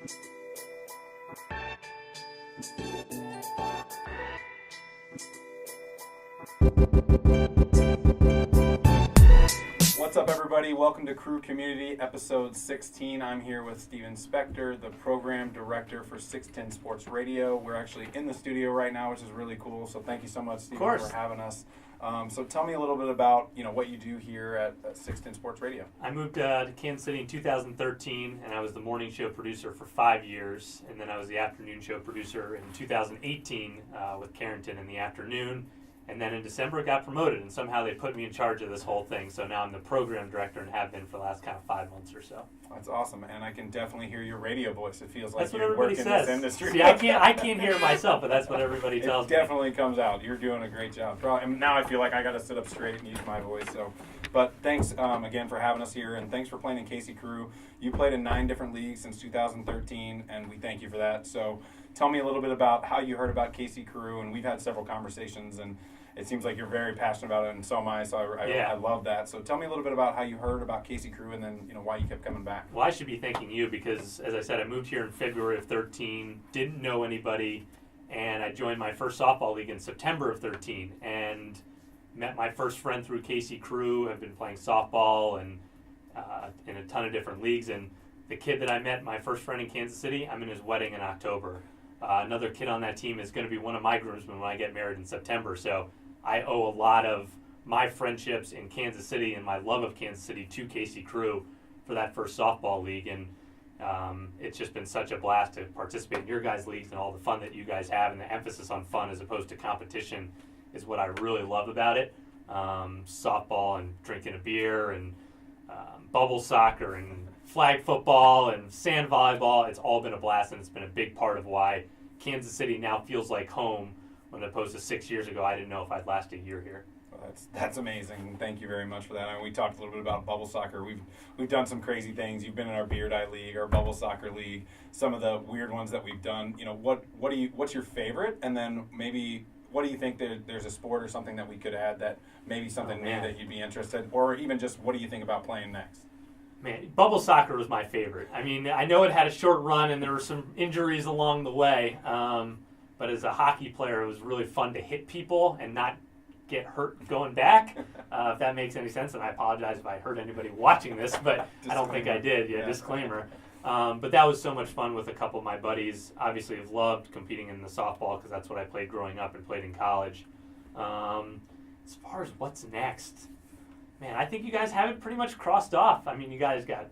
What's up, everybody? Welcome to Crew Community, episode 16. I'm here with Steven Spector, the program director for 610 Sports Radio. We're actually in the studio right now, which is really cool. So thank you so much, Steven, for having us. So tell me a little bit about what you do here at 610 Sports Radio. I moved to Kansas City in 2013, and I was the morning show producer for 5 years, and then I was the afternoon show producer in 2018 with Carrington in the afternoon. And then in December, I got promoted, and somehow they put me in charge of this whole thing. So now I'm the program director and have been for the last kind of 5 months or so. That's awesome, and I can definitely hear your radio voice. It feels like that's you work in this industry. See, I can't hear it myself, but that's what everybody tells me. It definitely comes out. You're doing a great job. And now I feel like I got to sit up straight and use my voice. But thanks again for having us here, and thanks for playing in KC Crew. You played in 9 different leagues since 2013, and we thank you for that. So tell me a little bit about how you heard about KC Crew, and we've had several conversations, and it seems like you're very passionate about it, and so am I. So I love that. So tell me a little bit about how you heard about KC Crew, and then why you kept coming back. Well, I should be thanking you because, as I said, I moved here in February of 13, didn't know anybody, and I joined my first softball league in September of 13, and met my first friend through KC Crew. I've been playing softball and in a ton of different leagues, and the kid that I met, my first friend in Kansas City, I'm in his wedding in October. Another kid on that team is going to be one of my groomsmen when I get married in September. So I owe a lot of my friendships in Kansas City and my love of Kansas City to KC Crew for that first softball league. And it's just been such a blast to participate in your guys' leagues, and all the fun that you guys have, and the emphasis on fun as opposed to competition is what I really love about it. Softball and drinking a beer and bubble soccer and flag football and sand volleyball, it's all been a blast, and it's been a big part of why Kansas City now feels like home, when opposed to 6 years ago, I didn't know if I'd last a year here. Well, that's amazing. Thank you very much for that. We talked a little bit about bubble soccer. We've done some crazy things. You've been in our Beard Eye League, our bubble soccer league, some of the weird ones that we've done. What's your favorite? And then maybe what do you think there's a sport or something that we could add that maybe something new that you'd be interested, or even just what do you think about playing next? Man, bubble soccer was my favorite. I mean, I know it had a short run and there were some injuries along the way. But as a hockey player, it was really fun to hit people and not get hurt going back, if that makes any sense. And I apologize if I hurt anybody watching this, but I don't think I did. Yeah, disclaimer. But that was so much fun with a couple of my buddies. Obviously, I've loved competing in the softball because that's what I played growing up and played in college. As far as what's next, man, I think you guys have it pretty much crossed off. I mean, you guys got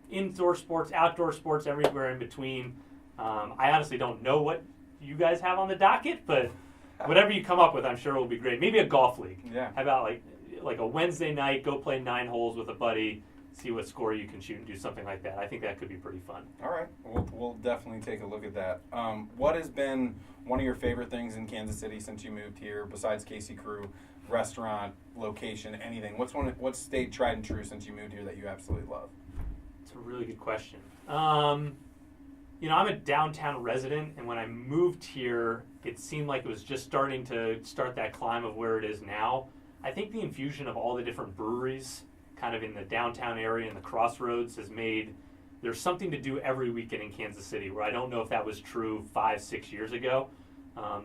indoor sports, outdoor sports, everywhere in between. I honestly don't know what you guys have on the docket, but whatever you come up with, I'm sure will be great. Maybe a golf league. Yeah. How about like a Wednesday night, go play 9 holes with a buddy, see what score you can shoot, and do something like that. I think that could be pretty fun. All right. We'll definitely take a look at that. What has been one of your favorite things in Kansas City since you moved here, besides KC Crew? Restaurant, location, anything? What's stayed tried and true since you moved here that you absolutely love? It's a really good question. I'm a downtown resident, and when I moved here, it seemed like it was just starting to start that climb of where it is now. I think the infusion of all the different breweries kind of in the downtown area and the crossroads has made there's something to do every weekend in Kansas City, where I don't know if that was true 5-6 years ago.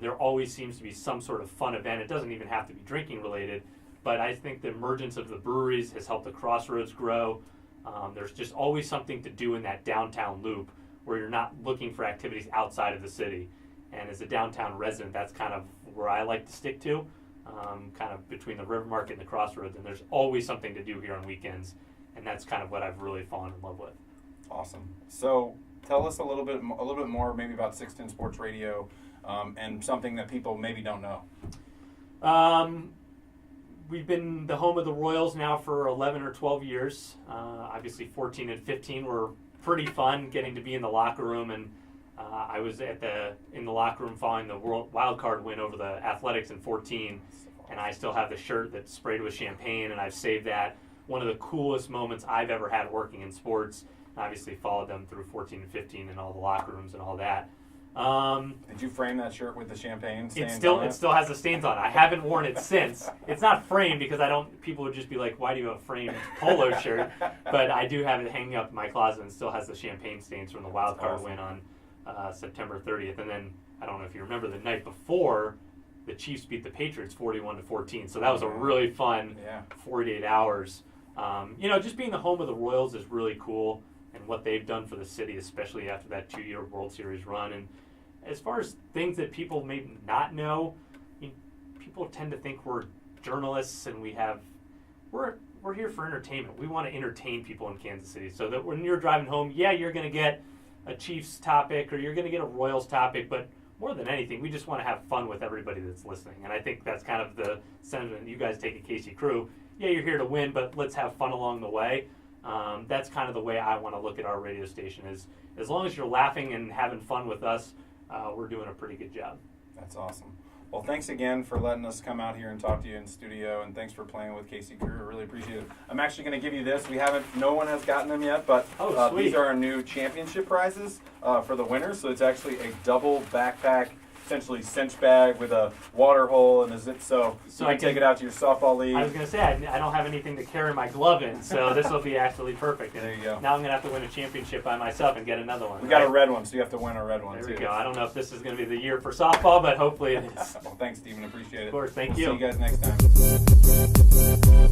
There always seems to be some sort of fun event. It doesn't even have to be drinking related, but I think the emergence of the breweries has helped the crossroads grow. There's just always something to do in that downtown loop where you're not looking for activities outside of the city. And as a downtown resident, that's kind of where I like to stick to, kind of between the River Market and the crossroads. And there's always something to do here on weekends, and that's kind of what I've really fallen in love with. Awesome. So tell us a little bit more maybe about 610 Sports Radio, and something that people maybe don't know. We've been the home of the Royals now for 11 or 12 years. Obviously 14 and 15 were pretty fun, getting to be in the locker room, and I was in the locker room following the World Wild Card win over the Athletics in 14, and I still have the shirt that's sprayed with champagne, and I've saved that. One of the coolest moments I've ever had working in sports. Obviously followed them through 14 and 15 and all the locker rooms and all that. Did you frame that shirt with the champagne stains It still has the stains on it. I haven't worn it since. It's not framed because people would just be like, why do you have a framed polo shirt? But I do have it hanging up in my closet and still has the champagne stains from the wild card win on September 30th. And then, I don't know if you remember, the night before, the Chiefs beat the Patriots 41-14. So that was a really fun 48 hours. Just being the home of the Royals is really cool, and what they've done for the city, especially after that 2-year World Series run. And as far as things that people may not know, people tend to think we're journalists and we're here for entertainment. We want to entertain people in Kansas City, so that when you're driving home, you're going to get a Chiefs topic or you're going to get a Royals topic, but more than anything, we just want to have fun with everybody that's listening. And I think that's kind of the sentiment you guys take at KC Crew. Yeah, you're here to win, but let's have fun along the way. That's kind of the way I want to look at our radio station, is as long as you're laughing and having fun with us, we're doing a pretty good job. That's awesome. Well, thanks again for letting us come out here and talk to you in studio, and thanks for playing with KC Crew. I really appreciate it. I'm actually going to give you this. No one has gotten them yet, but these are our new championship prizes for the winners. So it's actually a double backpack, essentially cinch bag with a water hole and a zip, so you can take it out to your softball league. I was going to say, I don't have anything to carry my glove in, so this will be absolutely perfect. And there you go. Now I'm going to have to win a championship by myself and get another one. We got a red one, so you have to win a red one, too. There we go. I don't know if this is going to be the year for softball, but hopefully it is. Well, thanks, Steven. Appreciate it. Of course. Thank you. See you guys next time.